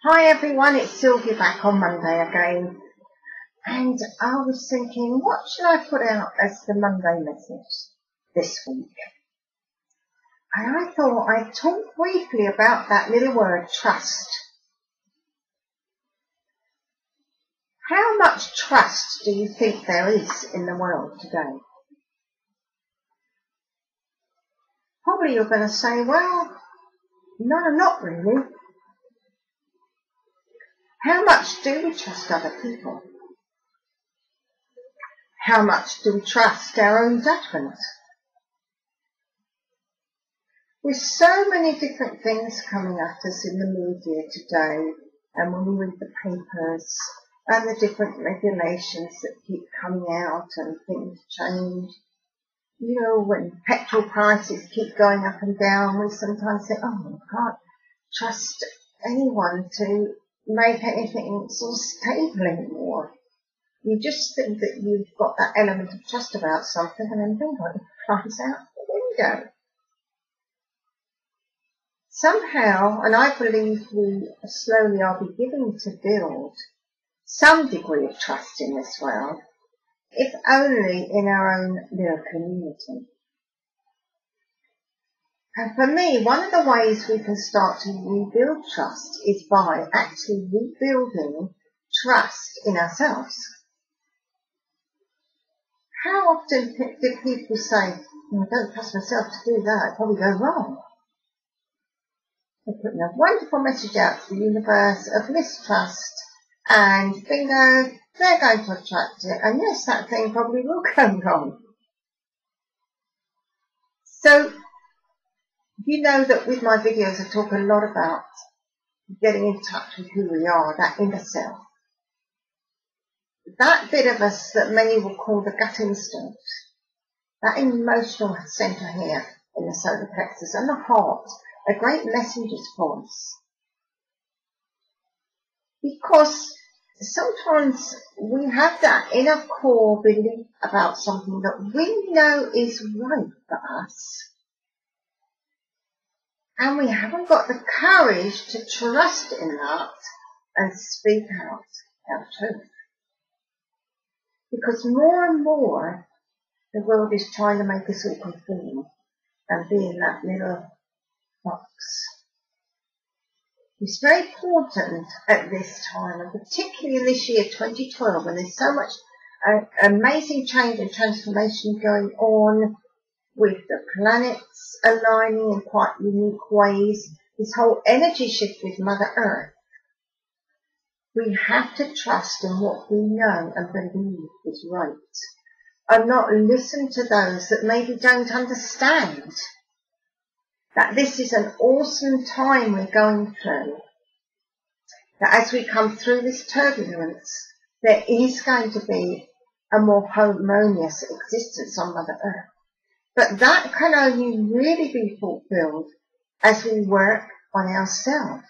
Hi everyone, it's Sylvia back on Monday again, and I was thinking, what should I put out as the Monday message this week? And I thought I'd talk briefly about that little word, trust. How much trust do you think there is in the world today? Probably you're going to say, well, no, not really. How much do we trust other people? How much do we trust our own judgment? With so many different things coming at us in the media today, and when we read the papers, and the different regulations that keep coming out and things change. You know, when petrol prices keep going up and down, we sometimes think, oh, we can't trust anyone to make anything sort of stable anymore. You just think that you've got that element of trust about something, and then boom, it flies out the window. Somehow, and I believe we slowly are beginning to build some degree of trust in this world, if only in our own little community. And for me, one of the ways we can start to rebuild trust is by actually rebuilding trust in ourselves. How often do people say, I don't trust myself to do that, it'll probably go wrong? They're putting a wonderful message out to the universe of mistrust, and bingo, they're going to attract it, and yes, that thing probably will go wrong. So, you know that with my videos I talk a lot about getting in touch with who we are, that inner self. That bit of us that many will call the gut instinct, that emotional centre here in the solar plexus and the heart, are great messengers for us. Because sometimes we have that inner core belief about something that we know is right for us, and we haven't got the courage to trust in that and speak out our truth. Because more and more the world is trying to make us all conform and be in that little box. It's very important at this time, and particularly in this year 2012, when there's so much amazing change and transformation going on, with the planets aligning in quite unique ways, this whole energy shift with Mother Earth. We have to trust in what we know and believe is right, and not listen to those that maybe don't understand that this is an awesome time we're going through, that as we come through this turbulence, there is going to be a more harmonious existence on Mother Earth. But that can only really be fulfilled as we work on ourselves.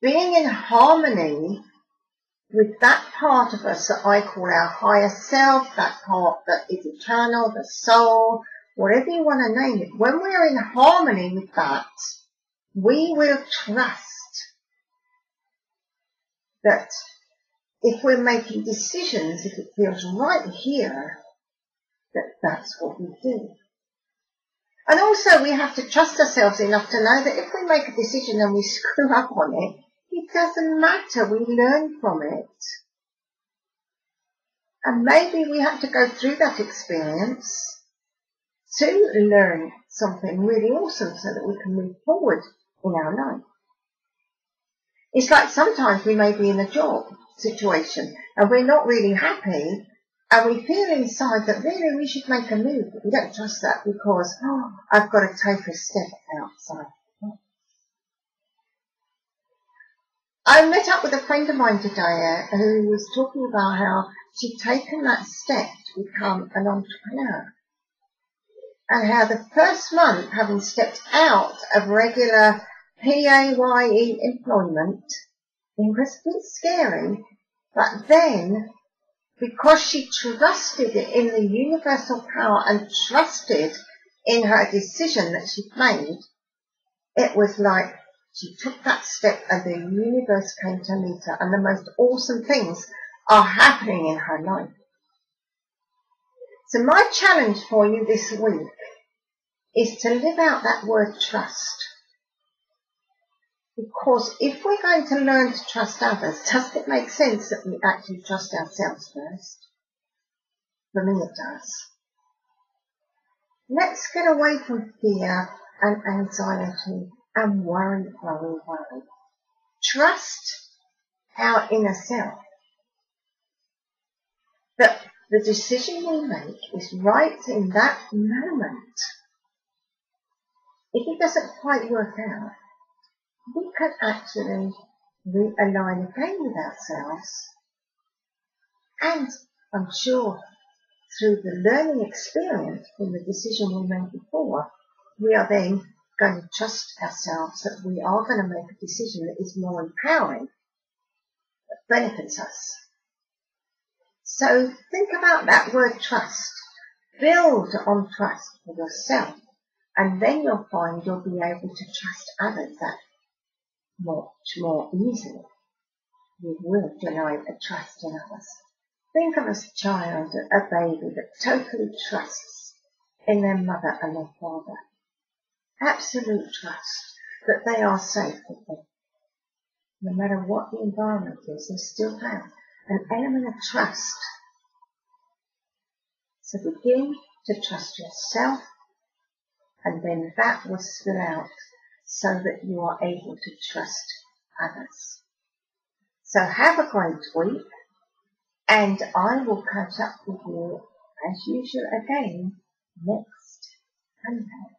Being in harmony with that part of us that I call our higher self, that part that is eternal, the soul, whatever you want to name it. When we're in harmony with that, we will trust that if we're making decisions, if it feels right here, that's what we do. And also we have to trust ourselves enough to know that if we make a decision and we screw up on it, it doesn't matter, we learn from it. And maybe we have to go through that experience to learn something really awesome so that we can move forward in our life. It's like sometimes we may be in a job situation and we're not really happy, and we feel inside that really we should make a move, but we don't trust that because, I've got to take a step outside. I met up with a friend of mine today who was talking about how she'd taken that step to become an entrepreneur, and how the first month, having stepped out of regular PAYE employment, it was a bit scary, but then because she trusted in the universal power and trusted in her decision that she'd made, it was like She took that step and the universe came to meet her, and the most awesome things are happening in her life. So my challenge for you this week is to live out that word trust. Because if we're going to learn to trust others, does it make sense that we actually trust ourselves first? For me it does. Let's get away from fear and anxiety and worry. Trust our inner self that the decision we make is right in that moment. If it doesn't quite work out, we can actually realign again with ourselves. And I'm sure through the learning experience from the decision we made before, we are then going to trust ourselves that we are going to make a decision that is more empowering, that benefits us. So think about that word trust. Build on trust for yourself, and then you'll find you'll be able to trust others that much more easily. You will generate a trust in others. Think of a child, a baby that totally trusts in their mother and their father. Absolute trust that they are safe with them. No matter what the environment is, they still have an element of trust. So begin to trust yourself, and then that will spill out so that you are able to trust others. So have a great week, and I will catch up with you as usual again next Monday.